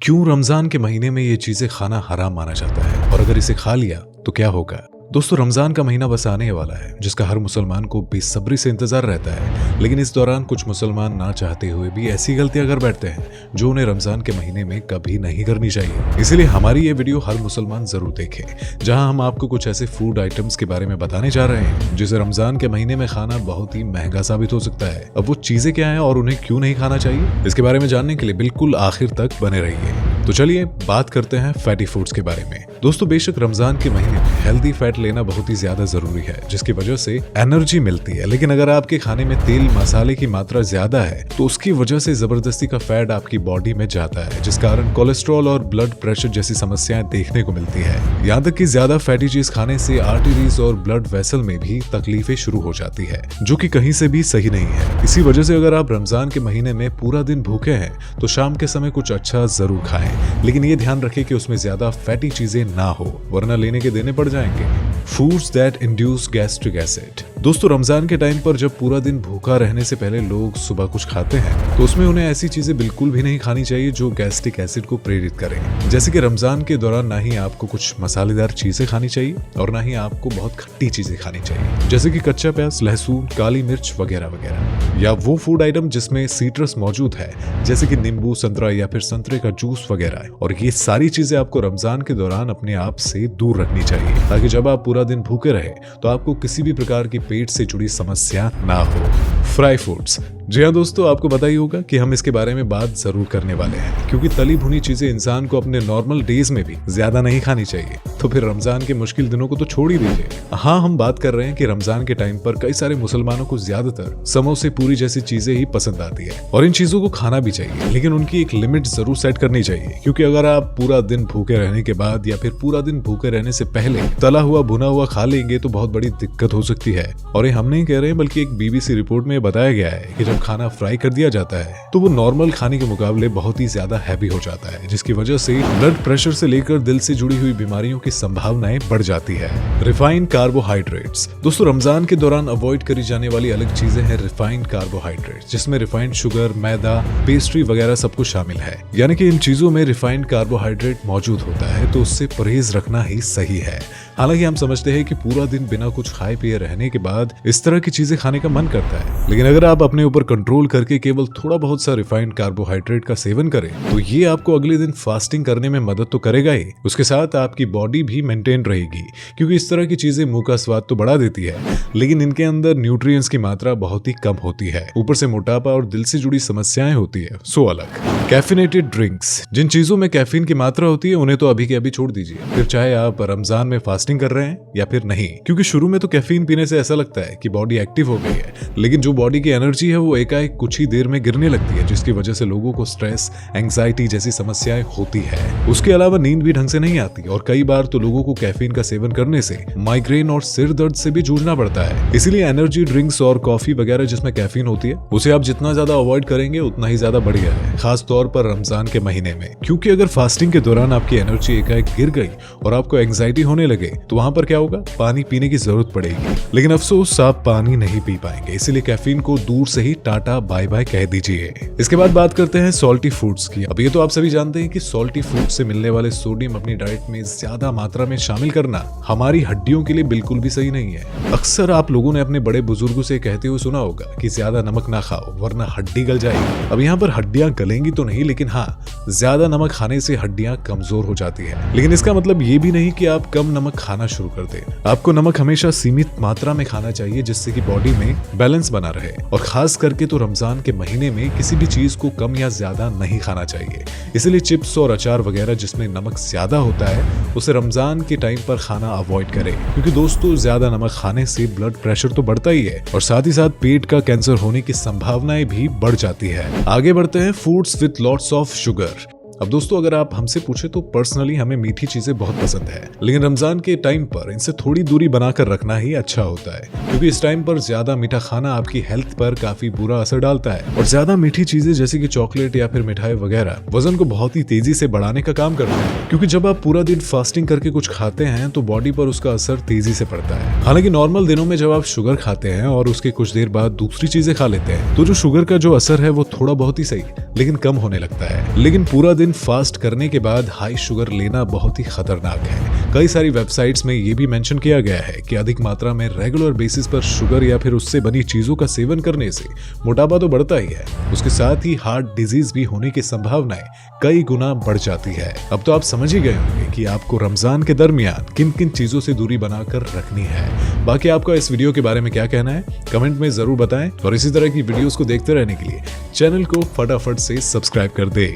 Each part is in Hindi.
क्यों रमजान के महीने में ये चीजें खाना हराम माना जाता है और अगर इसे खा लिया तो क्या होगा। दोस्तों, रमजान का महीना बस आने वाला है जिसका हर मुसलमान को बेसब्री से इंतजार रहता है। लेकिन इस दौरान कुछ मुसलमान ना चाहते हुए भी ऐसी गलतियां कर बैठते हैं जो उन्हें रमजान के महीने में कभी नहीं करनी चाहिए। इसीलिए हमारी ये वीडियो हर मुसलमान जरूर देखे, जहां हम आपको कुछ ऐसे फूड आइटम्स के बारे में बताने जा रहे हैं जिसे रमजान के महीने में खाना बहुत ही महंगा साबित हो सकता है। अब वो चीजें क्या है और उन्हें क्यों नहीं खाना चाहिए, इसके बारे में जानने के लिए बिल्कुल आखिर तक बने रहिए। तो चलिए बात करते हैं फैटी फूड्स के बारे में। दोस्तों, बेशक रमजान के महीने में हेल्दी फैट लेना बहुत ही ज्यादा जरूरी है जिसकी वजह से एनर्जी मिलती है। लेकिन अगर आपके खाने में तेल मसाले की मात्रा ज्यादा है तो उसकी वजह से जबरदस्ती का फैट आपकी बॉडी में जाता है, जिस कारण कोलेस्ट्रॉल और ब्लड प्रेशर जैसी समस्याएं देखने को मिलती है। यहाँ तक कि ज्यादा फैटी चीज खाने से आर्टरीज और ब्लड वेसल में भी तकलीफें शुरू हो जाती है, जो कि कहीं से भी सही नहीं है। इसी वजह से अगर आप रमजान के महीने में पूरा दिन भूखे हैं तो शाम के समय कुछ अच्छा जरूर खाएं, लेकिन ये ध्यान रखें कि उसमें ज्यादा फैटी चीजें ना हो, वरना लेने के देने पड़ जाएंगे। Foods that induce gastric acid. दोस्तों, रमजान के टाइम पर जब पूरा दिन भूखा रहने से पहले लोग सुबह कुछ खाते हैं तो उसमें उन्हें ऐसी चीजें बिल्कुल भी नहीं खानी चाहिए जो गैस्ट्रिक एसिड को प्रेरित करें। जैसे कि रमजान के दौरान ना ही आपको कुछ मसालेदार चीजें खानी चाहिए और ना ही आपको बहुत खट्टी चीजें खानी चाहिए, जैसे कि कच्चा प्याज, लहसुन, काली मिर्च वगैरह वगैरह, या वो फूड आइटम जिसमें सीट्रस मौजूद है जैसे कि नींबू, संतरा या फिर संतरे का जूस वगैरह। और ये सारी चीजें आपको रमजान के दौरान अपने आप से दूर रखनी चाहिए ताकि जब आप पूरा दिन भूखे रहे तो आपको किसी भी प्रकार की पेट से जुड़ी समस्या ना हो। Fry foods. जी हाँ दोस्तों, आपको पता ही होगा कि हम इसके बारे में बात जरूर करने वाले हैं, क्योंकि तली भुनी चीजें इंसान को अपने नॉर्मल डेज में भी ज्यादा नहीं खानी चाहिए। तो फिर रमजान के मुश्किल दिनों को तो छोड़ ही दीजिए। हाँ, हम बात कर रहे हैं कि रमजान के टाइम पर कई सारे मुसलमानों को ज्यादातर समोसे, पूरी जैसी चीजें ही पसंद आती है और इन चीजों को खाना भी चाहिए, लेकिन उनकी एक लिमिट जरूर सेट करनी चाहिए। क्योंकि अगर आप पूरा दिन भूखे रहने के बाद या फिर पूरा दिन भूखे रहने से पहले तला हुआ भुना हुआ खा लेंगे तो बहुत बड़ी दिक्कत हो सकती है। और ये हम नहीं कह रहे हैं, बल्कि एक BBC रिपोर्ट में बताया गया है कि जब खाना फ्राई कर दिया जाता है तो वो नॉर्मल खाने के मुकाबले बहुत ही ज्यादा हैवी हो जाता है, जिसकी वजह से ब्लड प्रेशर से लेकर दिल से जुड़ी हुई बीमारियों की संभावनाएं बढ़ जाती है। Refined carbohydrates. दोस्तों, रमजान के दौरान अवॉइड करी जाने वाली अलग चीजें हैं रिफाइंड कार्बोहाइड्रेट्स, जिसमें रिफाइंड शुगर, मैदा, पेस्ट्री वगैरह सब कुछ शामिल है। यानी कि इन चीजों में रिफाइंड कार्बोहाइड्रेट मौजूद होता है, तो उससे परहेज रखना ही सही है। हालांकि हम समझते हैं कि पूरा दिन बिना कुछ खाए पिए रहने के बाद इस तरह की चीजें खाने का मन करता है, लेकिन अगर आप अपने ऊपर कंट्रोल करके केवल थोड़ा बहुत सा रिफाइंड कार्बोहाइड्रेट का सेवन करें तो ये आपको अगले दिन फास्टिंग करने में मदद तो करेगा ही, उसके साथ आपकी बॉडी भी मेंटेन रहेगी। क्योंकि इस तरह की चीजें मुंह का स्वाद तो बढ़ा देती है, लेकिन इनके अंदर न्यूट्रिएंट्स की मात्रा बहुत ही कम होती है। ऊपर से मोटापा और दिल से जुड़ी समस्याएं होती है, सो अलग। Caffeinated drinks. जिन चीजों में कैफीन की मात्रा होती है उन्हें तो अभी के अभी छोड़ दीजिए, फिर चाहे आप रमजान में फास्टिंग कर रहे हैं या फिर नहीं। क्योंकि शुरू में तो कैफीन पीने से ऐसा लगता है कि बॉडी एक्टिव हो गई है, लेकिन जो बॉडी की एनर्जी है वो एकाएक कुछ ही देर में गिरने लगती है, जिसकी वजह से लोगों को स्ट्रेस, एंग्जाइटी जैसी समस्याएं होती है। उसके अलावा नींद भी ढंग से नहीं आती और कई बार तो लोगों को कैफीन का सेवन करने से माइग्रेन और सिर दर्द से भी जूझना पड़ता है। इसीलिए एनर्जी ड्रिंक्स और कॉफी वगैरह जिसमें कैफीन होती है उसे आप जितना ज्यादा अवॉइड करेंगे उतना ही ज्यादा बढ़िया है, खास तौर पर रमजान के महीने में। क्योंकि अगर फास्टिंग के दौरान आपकी एनर्जी एकाएक गिर गई और आपको एंग्जाइटी होने लगे तो वहां पर क्या होगा, पानी पीने की जरूरत पड़ेगी, लेकिन अफसोस आप पानी नहीं पी पाएंगे। इसीलिए कैफीन को दूर से ही टाटा बाय बाय कह दीजिए। इसके बाद बात करते हैं सॉल्टी फूड्स की। अब ये तो आप सभी जानते हैं कि सॉल्टी फूड से मिलने वाले सोडियम अपनी डाइट में ज्यादा मात्रा में शामिल करना हमारी हड्डियों के लिए बिल्कुल भी सही नहीं है। अक्सर आप लोगों ने अपने बड़े बुजुर्गों से कहते हुए सुना होगा कि ज्यादा नमक ना खाओ वरना हड्डी गल जाएगी। अब यहाँ पर हड्डियां गलेंगी तो नहीं, लेकिन हाँ, ज्यादा नमक खाने से हड्डियां कमजोर हो जाती है। लेकिन इसका मतलब ये भी नहीं कि आप कम नमक खाना शुरू कर दें। आपको नमक हमेशा सीमित मात्रा में खाना चाहिए, जिससे कि बॉडी में बैलेंस बना रहे। और खास करके तो रमजान के महीने में किसी भी चीज को कम या ज्यादा नहीं खाना चाहिए। इसलिए चिप्स और अचार वगैरह जिसमें नमक ज्यादा होता है उसे रमजान के टाइम पर खाना अवॉइड करें। क्योंकि दोस्तों, ज्यादा नमक खाने से ब्लड प्रेशर तो बढ़ता ही है और साथ ही साथ पेट का कैंसर होने की संभावनाएं भी बढ़ जाती है। आगे बढ़ते हैं foods with lots of sugar. अब दोस्तों, अगर आप हमसे पूछे तो पर्सनली हमें मीठी चीजें बहुत पसंद है, लेकिन रमजान के टाइम पर इनसे थोड़ी दूरी बनाकर रखना ही अच्छा होता है। क्योंकि इस टाइम पर ज्यादा मीठा खाना आपकी हेल्थ पर काफी बुरा असर डालता है और ज्यादा मीठी चीजें जैसे कि चॉकलेट या फिर मिठाई वगैरह वजन को बहुत ही तेजी से बढ़ाने का काम करते हैं। क्योंकि जब आप पूरा दिन फास्टिंग करके कुछ खाते हैं तो बॉडी पर उसका असर तेजी से पड़ता है। हालांकि नॉर्मल दिनों में जब आप शुगर खाते हैं और उसके कुछ देर बाद दूसरी चीजें खा लेते हैं तो जो शुगर का जो असर है वो थोड़ा बहुत ही सही लेकिन कम होने लगता है। लेकिन पूरा दिन फास्ट करने के बाद हाई शुगर लेना बहुत ही खतरनाक है। कई सारी वेबसाइट्स में ये भी मेंशन किया गया है कि अधिक मात्रा में रेगुलर बेसिस पर शुगर या फिर उससे बनी चीजों का सेवन करने से मोटापा तो बढ़ता ही है, उसके साथ ही हार्ट डिजीज भी होने की संभावनाएं कई गुना बढ़ जाती है। अब तो आप समझ ही गए होंगे कि आपको रमजान के दरमियान किन किन चीजों से दूरी बनाकर रखनी है। बाकी आपका इस वीडियो के बारे में क्या कहना है कमेंट में जरूर बताएं और इसी तरह की वीडियोस को देखते रहने के लिए चैनल को फटाफट से सब्सक्राइब कर दे।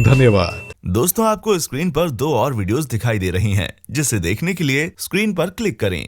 धन्यवाद। दोस्तों, आपको स्क्रीन पर 2 और वीडियोस दिखाई दे रही हैं, जिसे देखने के लिए स्क्रीन पर क्लिक करें।